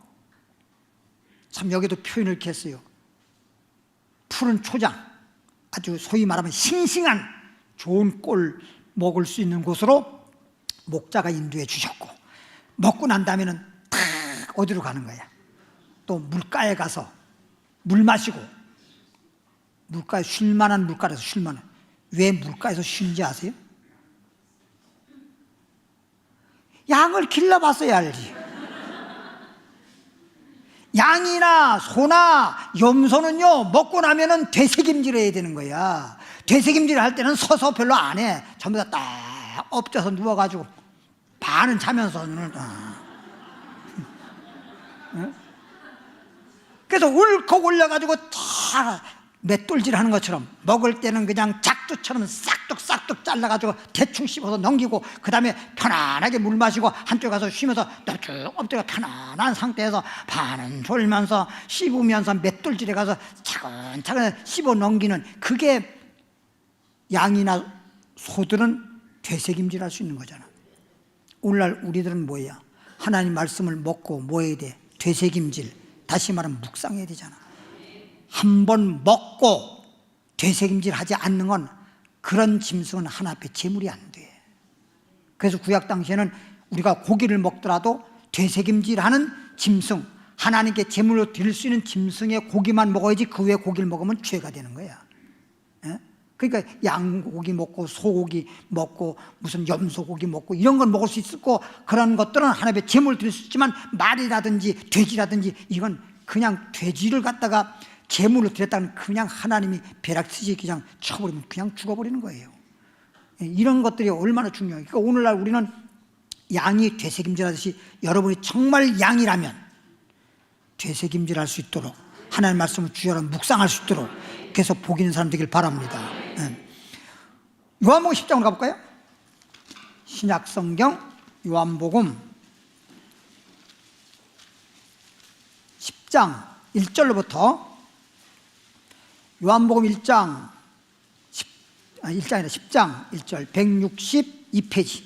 참 여기도 표현을 이렇게 했어요. 푸른 초장, 아주 소위 말하면 싱싱한 좋은 꿀 먹을 수 있는 곳으로 목자가 인도해 주셨고, 먹고 난 다음에는 딱 어디로 가는 거야? 또 물가에 가서 물 마시고, 물가에 쉴 만한 물가에서 쉴 만한. 왜 물가에서 쉬는지 아세요? 양을 길러봤어야 알지. 양이나 소나 염소는요 먹고 나면은 되새김질해야 되는 거야. 되새김질 할 때는 서서 별로 안 해. 전부 다 딱 엎져서 누워가지고 반은 자면서 눈을 그래서 울컥 올려가지고 다 맷돌질 하는 것처럼, 먹을 때는 그냥 작두처럼 싹둑 잘라가지고 대충 씹어서 넘기고, 그 다음에 편안하게 물 마시고 한쪽 가서 쉬면서 쭉 엎드려 편안한 상태에서 반은 졸면서 씹으면서 맷돌질에 가서 차근차근 씹어 넘기는, 그게 양이나 소들은 되새김질 할 수 있는 거잖아. 오늘날 우리들은 뭐야? 하나님 말씀을 먹고 뭐 해야 돼? 되새김질, 다시 말하면 묵상해야 되잖아. 한번 먹고 되새김질 하지 않는 건, 그런 짐승은 하나 앞에 제물이 안 돼. 그래서 구약 당시에는 우리가 고기를 먹더라도 되새김질하는 짐승, 하나님께 제물로 드릴 수 있는 짐승의 고기만 먹어야지, 그 외 고기를 먹으면 죄가 되는 거야. 그러니까 양고기 먹고 소고기 먹고 무슨 염소고기 먹고 이런 건 먹을 수 있고, 그런 것들은 하나님께 제물로 드릴 수 있지만 말이라든지 돼지라든지 이건 그냥 돼지를 갖다가 제물로 드렸다는, 그냥 하나님이 벼락치지 그냥 쳐버리면 그냥 죽어버리는 거예요. 이런 것들이 얼마나 중요해요. 그러니까 오늘날 우리는 양이 되새김질하듯이 여러분이 정말 양이라면 되새김질할 수 있도록 하나님 말씀을 주여라 묵상할 수 있도록 계속 복 있는 사람 되길 바랍니다. 요한복음 10장으로 가볼까요? 신약성경 요한복음 10장 1절로부터 요한복음 1장 10장 1절 162페이지.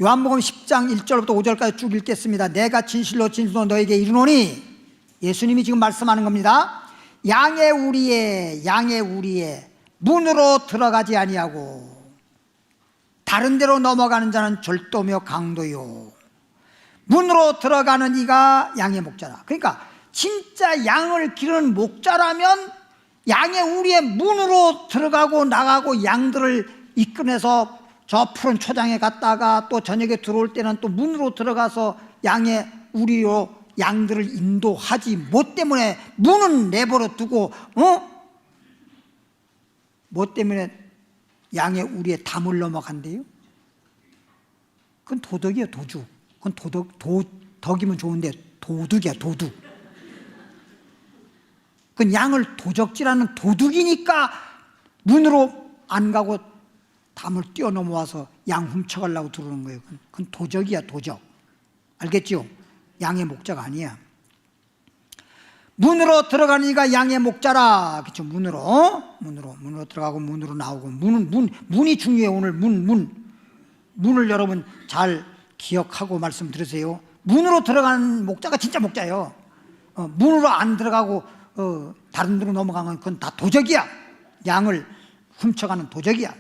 요한복음 10장 1절부터 5절까지 쭉 읽겠습니다. 내가 진실로 진실로 너에게 이르노니, 예수님이 지금 말씀하는 겁니다. 양의 우리의 문으로 들어가지 아니하고 다른 데로 넘어가는 자는 절도며 강도요, 문으로 들어가는 이가 양의 목자라. 그러니까 진짜 양을 기르는 목자라면 양의 우리의 문으로 들어가고 나가고 양들을 이끌어내서 저 푸른 초장에 갔다가 또 저녁에 들어올 때는 또 문으로 들어가서 양의 우리로 양들을 인도하지. 뭐 때문에 문은 내버려 두고 뭐 때문에 양의 우리의 담을 넘어간대요? 그건 도덕이에요. 도둑. 그건 덕이면 좋은데 도둑이야. 도둑. 그건 양을 도적질하는 도둑이니까 문으로 안 가고 담을 뛰어넘어와서 양 훔쳐가려고 들어오는 거예요. 그건 도적이야. 도적. 알겠죠? 양의 목자가 아니야. 문으로 들어가는 이가 양의 목자라. 그렇죠? 문으로 들어가고 문으로 나오고. 문이 중요해요. 오늘 문을 여러분 잘 기억하고 말씀 들으세요. 문으로 들어가는 목자가 진짜 목자예요. 문으로 안 들어가고 다른 데로 넘어가는 건 그건 다 도적이야. 양을 훔쳐가는 도적이야.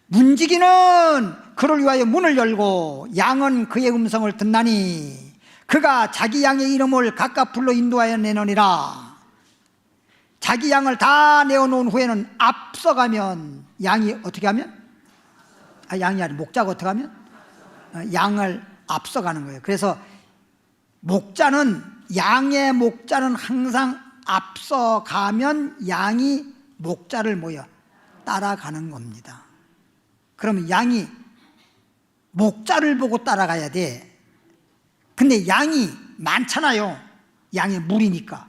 문지기는 그를 위하여 문을 열고 양은 그의 음성을 듣나니 그가 자기 양의 이름을 각각 불러 인도하여 내노니라. 자기 양을 다 내어놓은 후에는 앞서가면, 양이 어떻게 하면? 양이 아니라 목자가 어떻게 하면? 양을 앞서가는 거예요. 그래서 양의 목자는 항상 앞서가면 양이 목자를 따라가는 겁니다. 그러면 양이 목자를 보고 따라가야 돼. 근데 양이 많잖아요. 양의 무리니까.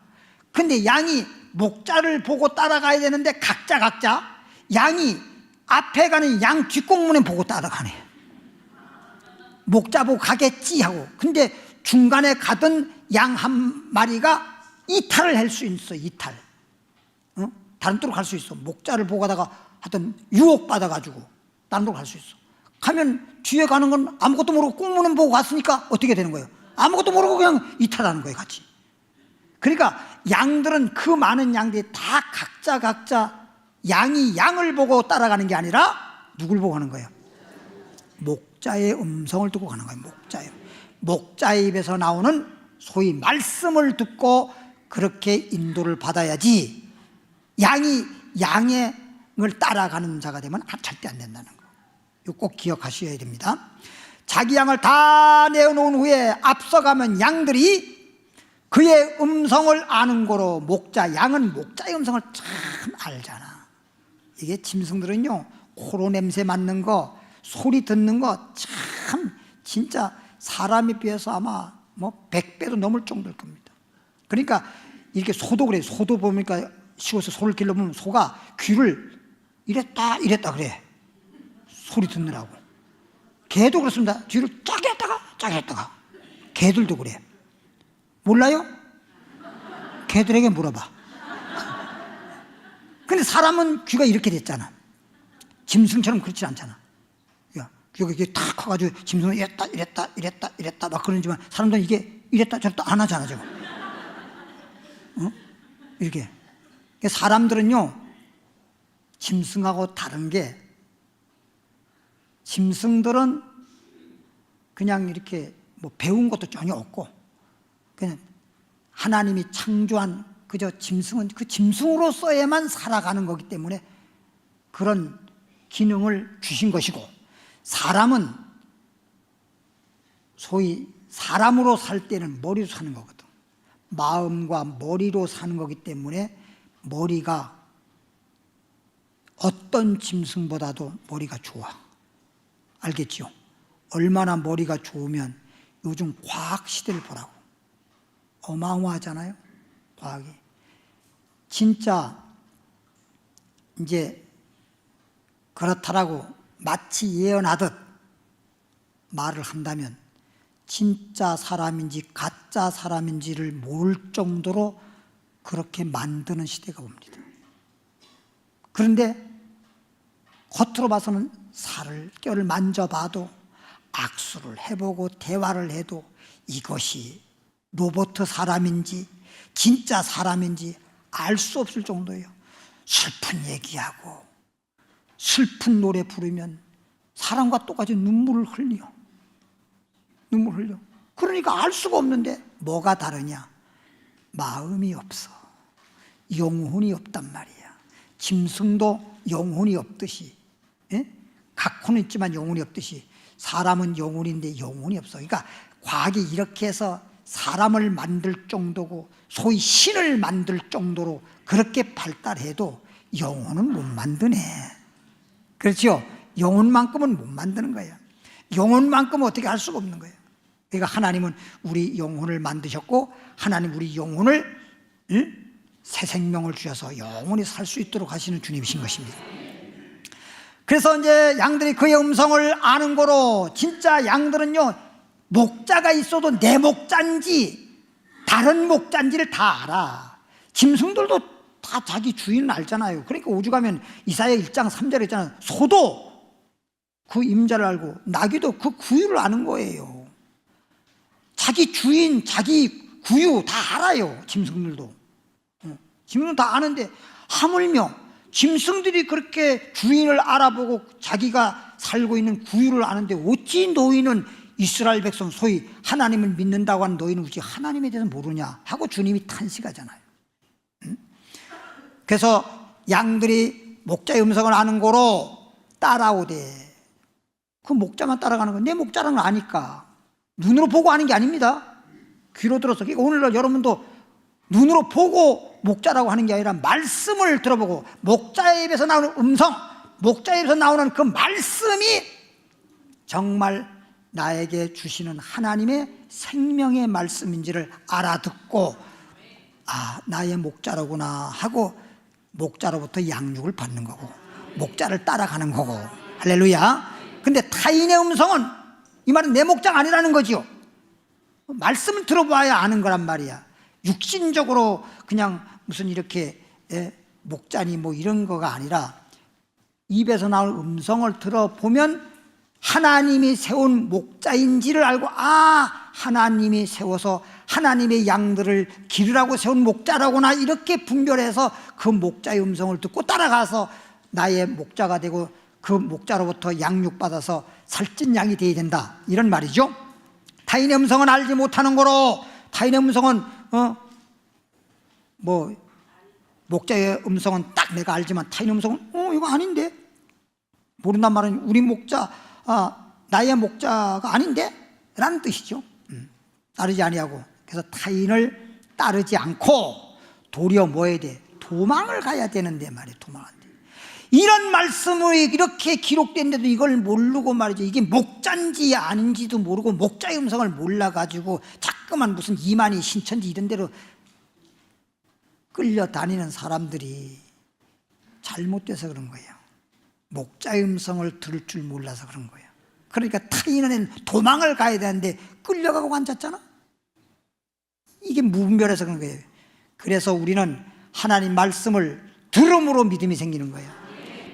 근데 양이 목자를 보고 따라가야 되는데 각자 양이 앞에 가는 양 뒷공문에 보고 따라가네. 목자 보고 가겠지 하고. 근데 중간에 가던 양 한 마리가 이탈을 할 수 있어. 이탈. 다른 데로 갈 수 있어. 목자를 보고 가다가 하여튼 유혹받아가지고 다른 데로 갈 수 있어. 가면 뒤에 가는 건 아무것도 모르고 꽁무는 보고 갔으니까 어떻게 되는 거예요? 아무것도 모르고 그냥 이탈하는 거예요, 같이. 그러니까 양들은, 그 많은 양들이 다 각자 양이 양을 보고 따라가는 게 아니라 누굴 보고 가는 거예요? 목자의 음성을 듣고 가는 거예요. 목자의 입에서 나오는 소위 말씀을 듣고 그렇게 인도를 받아야지 양이 양을 따라가는 자가 되면 절대 안 된다는 거. 이거 꼭 기억하셔야 됩니다. 자기 양을 다 내어놓은 후에 앞서가면 양들이 그의 음성을 아는 거로, 양은 목자의 음성을 참 알잖아. 이게 짐승들은요, 코로 냄새 맡는 거, 소리 듣는 거 참 진짜 사람에 비해서 아마 100배도 넘을 정도일 겁니다. 그러니까 이렇게 소도 그래요. 소도 보니까 시골에서 소를 길러보면 소가 귀를 이랬다 그래. 소리 듣느라고. 개도 그렇습니다. 뒤를 쫙 했다가. 개들도 그래. 몰라요? 개들에게 물어봐. 근데 사람은 귀가 이렇게 됐잖아. 짐승처럼 그렇지 않잖아. 귀가 이게 탁 커가지고 짐승은 이랬다 막 그러지만 사람들은 이게 이랬다 저랬다 안 하잖아, 저거. 이렇게. 사람들은요, 짐승하고 다른 게, 짐승들은 그냥 이렇게 배운 것도 전혀 없고, 그냥 하나님이 창조한 그저 짐승은 그 짐승으로서에만 살아가는 거기 때문에 그런 기능을 주신 것이고, 사람은 소위 사람으로 살 때는 머리로 사는 거거든. 마음과 머리로 사는 거기 때문에 머리가 어떤 짐승보다도 머리가 좋아. 알겠죠? 얼마나 머리가 좋으면, 요즘 과학 시대를 보라고. 어마어마하잖아요, 과학이. 진짜 이제 그렇다라고 마치 예언하듯 말을 한다면 진짜 사람인지 가짜 사람인지를 모를 정도로 그렇게 만드는 시대가 옵니다. 그런데 겉으로 봐서는 살을 뼈를 만져봐도, 악수를 해보고 대화를 해도 이것이 로봇 사람인지 진짜 사람인지 알 수 없을 정도예요. 슬픈 얘기하고 슬픈 노래 부르면 사람과 똑같이 눈물을 흘려. 그러니까 알 수가 없는데 뭐가 다르냐? 마음이 없어. 영혼이 없단 말이야. 짐승도 영혼이 없듯이, 각호는 있지만 영혼이 없듯이 사람은 영혼인데 영혼이 없어. 그러니까 과학이 이렇게 해서 사람을 만들 정도고 소위 신을 만들 정도로 그렇게 발달해도 영혼은 못 만드네. 그렇죠? 영혼만큼은 못 만드는 거예요. 영혼만큼은 어떻게 할 수가 없는 거예요. 그러니까 하나님은 우리 영혼을 만드셨고, 하나님 우리 영혼을 새 생명을 주셔서 영원히 살 수 있도록 하시는 주님이신 것입니다. 그래서 이제 양들이 그의 음성을 아는 거로, 진짜 양들은요, 목자가 있어도 내 목자인지 다른 목자인지를 다 알아. 짐승들도 다 자기 주인을 알잖아요. 그러니까 오죽하면 이사야 1장 3절에 있잖아요. 소도 그 임자를 알고 나귀도 그 구유를 아는 거예요. 자기 주인, 자기 구유 다 알아요. 짐승들도. 짐승은 다 아는데 하물며 짐승들이 그렇게 주인을 알아보고 자기가 살고 있는 구유를 아는데 어찌 너희는 이스라엘 백성, 소위 하나님을 믿는다고 하는 너희는 어찌 하나님에 대해서 모르냐 하고 주님이 탄식하잖아요. 그래서 양들이 목자의 음성을 아는 거로 따라오되, 그 목자만 따라가는 건 내 목자라는 걸 아니까. 눈으로 보고 아는 게 아닙니다. 귀로 들어서. 그러니까 오늘날 여러분도 눈으로 보고 목자라고 하는 게 아니라 말씀을 들어보고, 목자의 입에서 나오는 음성, 목자의 입에서 나오는 그 말씀이 정말 나에게 주시는 하나님의 생명의 말씀인지를 알아듣고 아, 나의 목자로구나 하고 목자로부터 양육을 받는 거고 목자를 따라가는 거고. 할렐루야. 근데 타인의 음성은 이 말은 내 목자가 아니라는 거지요. 말씀을 들어봐야 아는 거란 말이야. 육신적으로 그냥 무슨 이렇게 목자니 뭐 이런 거가 아니라 입에서 나올 음성을 들어보면 하나님이 세운 목자인지를 알고, 아, 하나님이 세워서 하나님의 양들을 기르라고 세운 목자라구나, 이렇게 분별해서 그 목자의 음성을 듣고 따라가서 나의 목자가 되고 그 목자로부터 양육받아서 살찐 양이 되어야 된다, 이런 말이죠. 타인의 음성은 알지 못하는 거로, 타인의 음성은 목자의 음성은 딱 내가 알지만 타인의 음성은 이거 아닌데, 모른단 말은 우리 목자, 나의 목자가 아닌데 라는 뜻이죠. 따르지 아니하고. 그래서 타인을 따르지 않고 도리어 뭐 해야 돼? 도망을 가야 되는데 말이에요. 도망을 안 돼. 이런 말씀이 이렇게 기록된데도 이걸 모르고 말이죠. 이게 목자인지 아닌지도 모르고 목자의 음성을 몰라가지고 자꾸만 무슨 이만희 신천지 이런 데로 끌려다니는 사람들이 잘못돼서 그런 거예요. 목자의 음성을 들을 줄 몰라서 그런 거예요. 그러니까 타인은 도망을 가야 되는데 끌려가고 앉았잖아. 이게 무분별해서 그런 거예요. 그래서 우리는 하나님 말씀을 들음으로 믿음이 생기는 거예요.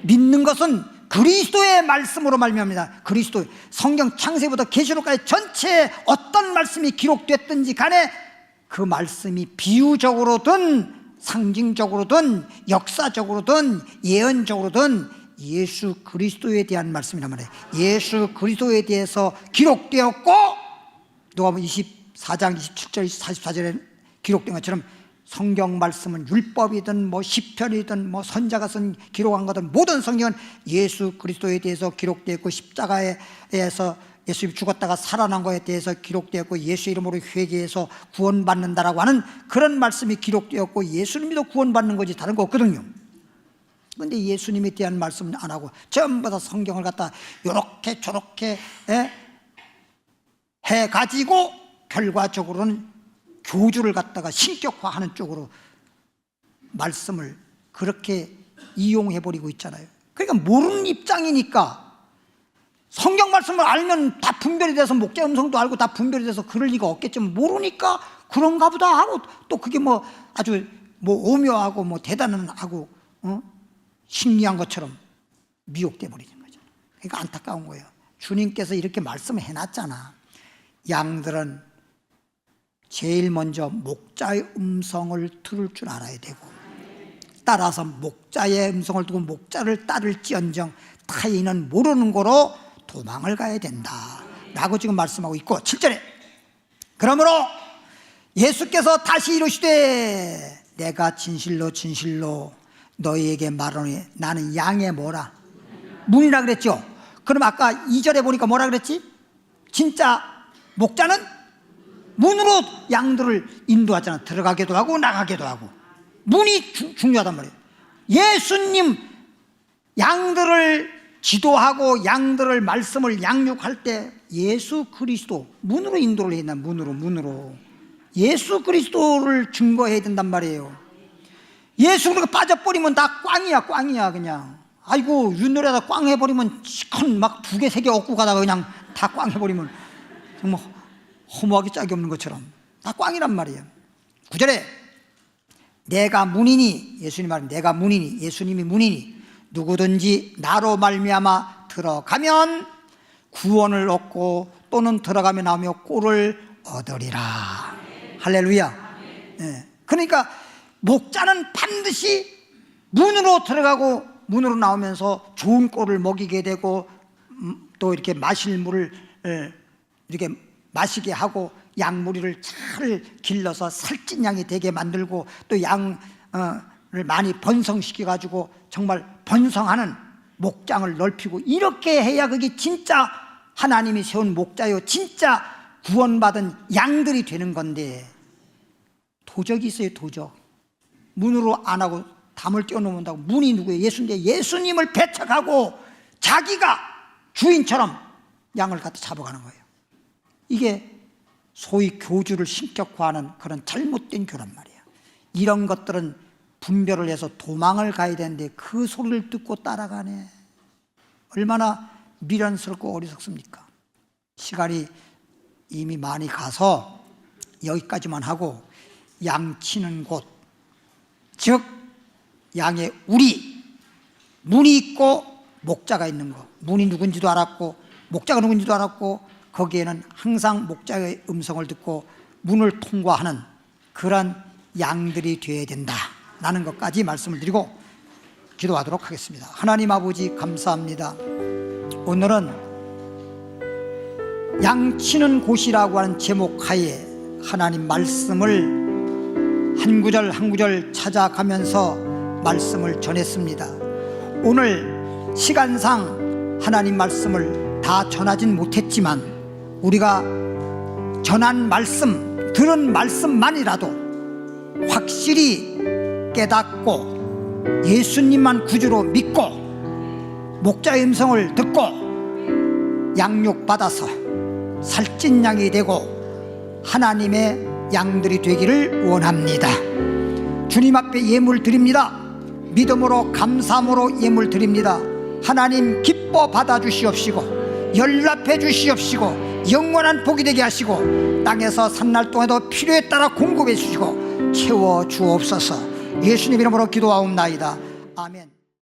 믿는 것은 그리스도의 말씀으로 말미암습니다. 그리스도, 성경 창세부터 계시록까지 전체에 어떤 말씀이 기록됐든지 간에 그 말씀이 비유적으로든 상징적으로든 역사적으로든 예언적으로든 예수 그리스도에 대한 말씀이란 말이에요. 예수 그리스도에 대해서 기록되었고, 누가복음 24장 27절 44절에 기록된 것처럼 성경 말씀은 율법이든 뭐 시편이든 뭐 선자가 기록한 거든 모든 성경은 예수 그리스도에 대해서 기록되었고, 십자가에서 예수님이 죽었다가 살아난 것에 대해서 기록되었고, 예수 이름으로 회개해서 구원받는다라고 하는 그런 말씀이 기록되었고, 예수님도 구원받는 거지 다른 거 없거든요. 그런데 예수님에 대한 말씀은 안 하고 전부 다 성경을 갖다 요렇게 저렇게 해가지고 결과적으로는 교주를 갖다가 신격화하는 쪽으로 말씀을 그렇게 이용해버리고 있잖아요. 그러니까 모르는 입장이니까 성경 말씀을 알면 다 분별이 돼서 목자 음성도 알고 다 분별이 돼서 그럴 리가 없겠지만, 모르니까 그런가 보다 하고 또 그게 뭐 아주 뭐 오묘하고 뭐 대단하고 신기한 것처럼 미혹돼 버리는 거죠. 그러니까 안타까운 거예요. 주님께서 이렇게 말씀해 놨잖아. 양들은 제일 먼저 목자의 음성을 들을 줄 알아야 되고, 따라서 목자의 음성을 듣고 목자를 따를지언정 타인은 모르는 거로 도망을 가야 된다 라고 지금 말씀하고 있고, 7절에 그러므로 예수께서 다시 이르시되 내가 진실로 진실로 너희에게 말하노니 나는 양의 뭐라? 문이라 그랬죠. 그럼 아까 2절에 보니까 뭐라 그랬지? 진짜 목자는 문으로 양들을 인도하잖아. 들어가게도 하고 나가게도 하고. 문이 중요하단 말이에요. 예수님 양들을 지도하고 양들을 말씀을 양육할 때 예수 그리스도 문으로 인도를 했나? 문으로 예수 그리스도를 증거해야 된단 말이에요. 예수 그리스도 빠져버리면 다 꽝이야 그냥. 아이고 윷놀이하다 꽝 해버리면 시컨 막 2개 3개 얻고 가다가 그냥 다 꽝 해버리면 정말 허무하게 짝이 없는 것처럼 다 꽝이란 말이에요. 9절에 내가 문이니, 예수님 말은 내가 문이니, 예수님이 문이니 누구든지 나로 말미암아 들어가면 구원을 얻고 또는 들어가며 나오며 꼴을 얻으리라. 할렐루야. 네. 그러니까 목자는 반드시 문으로 들어가고 문으로 나오면서 좋은 꼴을 먹이게 되고, 또 이렇게 마실 물을 이렇게 마시게 하고 양무리를 잘 길러서 살찐 양이 되게 만들고, 또 양을 많이 번성시켜 가지고 정말 번성하는 목장을 넓히고, 이렇게 해야 그게 진짜 하나님이 세운 목자요, 진짜 구원받은 양들이 되는 건데, 도적이 있어요. 도적. 문으로 안 하고 담을 띄워놓는다고. 문이 누구예요? 예수인데 예수님을 배척하고 자기가 주인처럼 양을 갖다 잡아가는 거예요. 이게 소위 교주를 신격화하는 그런 잘못된 교란 말이에요. 이런 것들은 분별을 해서 도망을 가야 되는데 그 소리를 듣고 따라가네. 얼마나 미련스럽고 어리석습니까? 시간이 이미 많이 가서 여기까지만 하고 양치는 곳, 즉 양의 우리, 문이 있고 목자가 있는 것, 문이 누군지도 알았고 목자가 누군지도 알았고 거기에는 항상 목자의 음성을 듣고 문을 통과하는 그런 양들이 되어야 된다라는 것까지 말씀을 드리고 기도하도록 하겠습니다. 하나님 아버지 감사합니다. 오늘은 양치는 곳이라고 하는 제목 하에 하나님 말씀을 한 구절 한 구절 찾아가면서 말씀을 전했습니다. 오늘 시간상 하나님 말씀을 다 전하진 못했지만 우리가 전한 말씀, 들은 말씀만이라도 확실히 깨닫고 예수님만 구주로 믿고 목자의 음성을 듣고 양육받아서 살찐 양이 되고 하나님의 양들이 되기를 원합니다. 주님 앞에 예물 드립니다. 믿음으로 감사함으로 예물 드립니다. 하나님 기뻐 받아주시옵시고 연락해 주시옵시고 영원한 복이 되게 하시고 땅에서 산날 동안에도 필요에 따라 공급해 주시고 채워 주옵소서. 예수님 이름으로 기도하옵나이다. 아멘.